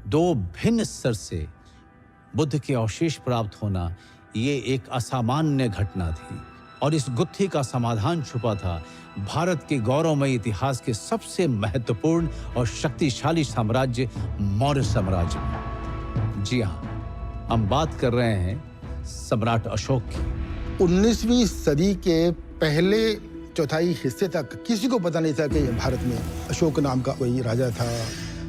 दो भिन्न स्तर से बुद्ध के अवशेष प्राप्त होना ये एक असामान्य घटना थी और इस गुत्थी का समाधान छुपा था भारत के गौरवमय इतिहास के सबसे महत्वपूर्ण और शक्तिशाली साम्राज्य मौर्य साम्राज्य में। जी हाँ, हम बात कर रहे हैं सम्राट अशोक की। 19वीं सदी के पहले चौथाई हिस्से तक किसी को पता नहीं था कि भारत में अशोक नाम का कोई राजा था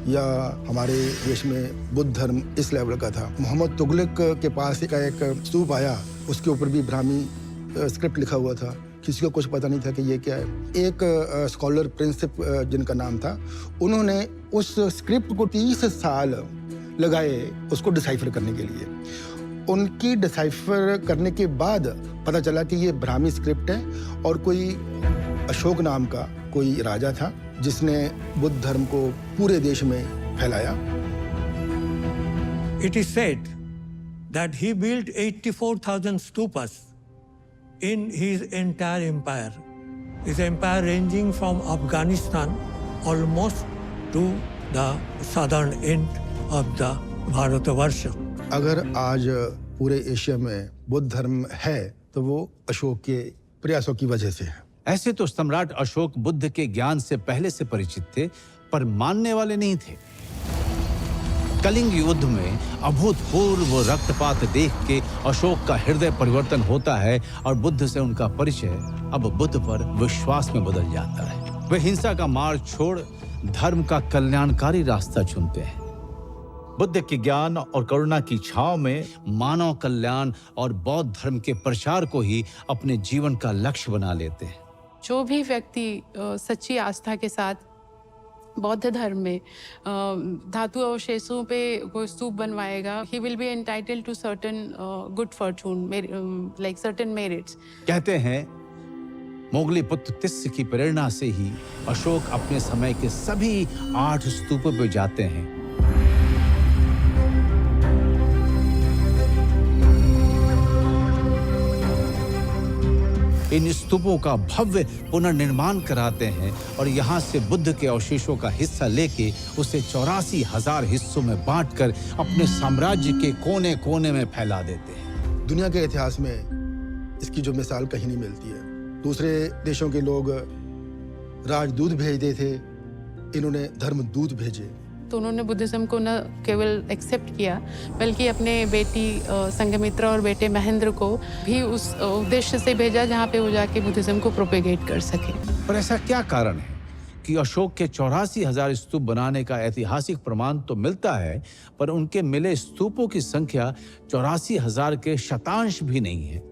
या हमारे देश में बुद्ध धर्म इस लेवल का था। मोहम्मद तुगलक के पास एक स्तूप आया, उसके ऊपर भी ब्राह्मी स्क्रिप्ट लिखा हुआ था। किसी को कुछ पता नहीं था कि ये क्या है। एक स्कॉलर प्रिंसिप जिनका नाम था, उन्होंने उस स्क्रिप्ट को 30 साल लगाए उसको डिसाइफर करने के लिए। उनकी डिसाइफर करने के बाद पता चला कि ये ब्राह्मी स्क्रिप्ट है और कोई अशोक नाम का कोई राजा था जिसने बुद्ध धर्म को पूरे देश में फैलाया। It is said that he built 84,000 stupas in his entire empire. His empire ranging from Afghanistan almost to the southern end of the Bharatavarsha. अगर आज पूरे एशिया में बुद्ध धर्म है तो वो अशोक के प्रयासों की वजह से है। ऐसे तो सम्राट अशोक बुद्ध के ज्ञान से पहले से परिचित थे, पर मानने वाले नहीं थे। कलिंग युद्ध में अभूतपूर्व रक्तपात देख के अशोक का हृदय परिवर्तन होता है और बुद्ध से उनका परिचय अब बुद्ध पर विश्वास में बदल जाता है। वे हिंसा का मार्ग छोड़ धर्म का कल्याणकारी रास्ता चुनते हैं। बुद्ध के ज्ञान और करुणा की छांव में मानव कल्याण और बौद्ध धर्म के प्रचार को ही अपने जीवन का लक्ष्य बना लेते हैं। जो भी व्यक्ति सच्ची आस्था के साथ बौद्ध धर्म में धातु अवशेषों पे कोई स्तूप बनवाएगा, he will be entitled to certain good fortune, like certain merits. कहते हैं मोगली पुत्र तिस्य की प्रेरणा से ही अशोक अपने समय के सभी 8 स्तूपों पे जाते हैं। इन स्तूपों का भव्य पुनर्निर्माण कराते हैं और यहाँ से बुद्ध के अवशेषों का हिस्सा लेके उसे 84,000 हिस्सों में बांटकर अपने साम्राज्य के कोने कोने में फैला देते हैं। दुनिया के इतिहास में इसकी जो मिसाल कहीं नहीं मिलती है। दूसरे देशों के लोग राजदूत भेजते थे, इन्होंने धर्मदूत भेजे। तो उन्होंने बुद्धिज्म को न केवल एक्सेप्ट किया बल्कि अपने बेटी संघमित्रा और बेटे महेंद्र को भी उस उद्देश्य से भेजा जहाँ पे वो जाके बुद्धिज्म को प्रोपेगेट कर सके। पर ऐसा क्या कारण है कि अशोक के 84,000 स्तूप बनाने का ऐतिहासिक प्रमाण तो मिलता है, पर उनके मिले स्तूपों की संख्या 84,000 के शतांश भी नहीं है,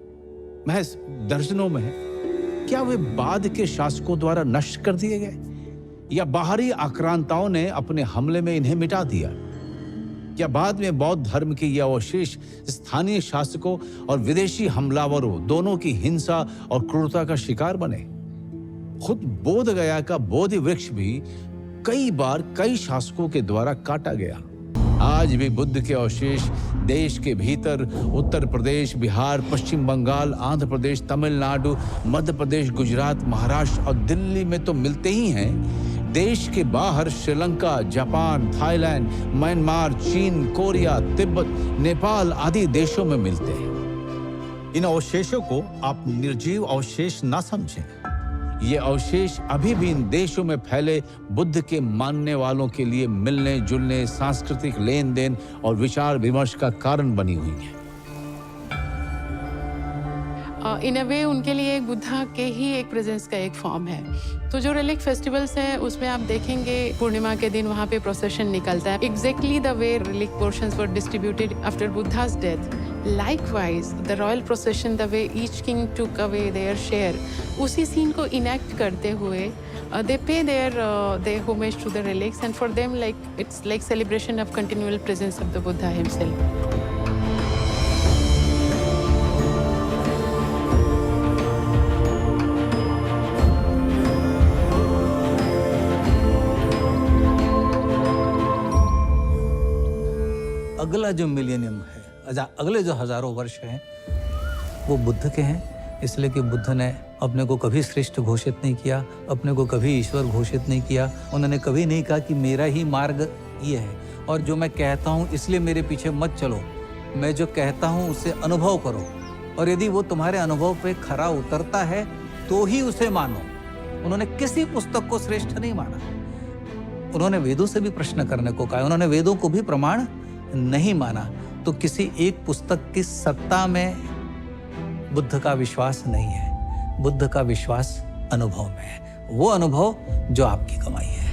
महज दर्जनों में है। क्या वे बाद के शासकों द्वारा नष्ट कर दिए गए या बाहरी आक्रांताओं ने अपने हमले में इन्हें मिटा दिया? या बाद में बौद्ध धर्म के ये अवशेष स्थानीय शासकों और विदेशी हमलावरों दोनों की हिंसा और क्रूरता का शिकार बने? खुद बोध गया का बोधि वृक्ष भी कई बार कई शासकों के द्वारा काटा गया। आज भी बुद्ध के अवशेष देश के भीतर उत्तर प्रदेश, बिहार, पश्चिम बंगाल, आंध्र प्रदेश, तमिलनाडु, मध्य प्रदेश, गुजरात, महाराष्ट्र और दिल्ली में तो मिलते ही हैं। देश के बाहर श्रीलंका, जापान, थाईलैंड, म्यांमार, चीन, कोरिया, तिब्बत, नेपाल आदि देशों में मिलते हैं। इन अवशेषों को आप निर्जीव अवशेष ना समझें। ये अवशेष अभी भी इन देशों में फैले बुद्ध के मानने वालों के लिए मिलने जुलने, सांस्कृतिक लेन देन और विचार विमर्श का कारण बनी हुई है। इन अ वे उनके लिए एक बुद्धा के ही एक प्रेजेंस का एक फॉर्म है। तो जो रिलिक फेस्टिवल्स हैं उसमें आप देखेंगे पूर्णिमा के दिन वहाँ पे प्रोसेशन निकलता है। Exactly the way relic portions were distributed after Buddha's death, likewise the royal procession, the way each king took away their share, उसी सीन को इनेक्ट करते हुए they pay their homage to the relics, and for them it's like celebration of continual presence of the Buddha himself. अगला जो millennium है, अगले जो हजारों वर्ष हैं, वो बुद्ध के हैं, इसलिए कि बुद्ध ने अपने को कभी श्रेष्ठ घोषित नहीं किया, अपने को कभी ईश्वर घोषित नहीं किया। उन्होंने कभी नहीं कहा कि मेरा ही मार्ग ये है। और जो मैं कहता हूँ इसलिए मेरे पीछे मत चलो। मैं जो कहता हूँ उसे अनुभव करो, और यदि वो तुम्हारे अनुभव पे खरा उतरता है तो ही उसे मानो। उन्होंने किसी पुस्तक को श्रेष्ठ नहीं माना। उन्होंने वेदों से भी प्रश्न करने को कहा, उन्होंने वेदों को भी प्रमाण नहीं माना। तो किसी एक पुस्तक की सत्ता में बुद्ध का विश्वास नहीं है। बुद्ध का विश्वास अनुभव में है, वो अनुभव जो आपकी कमाई है।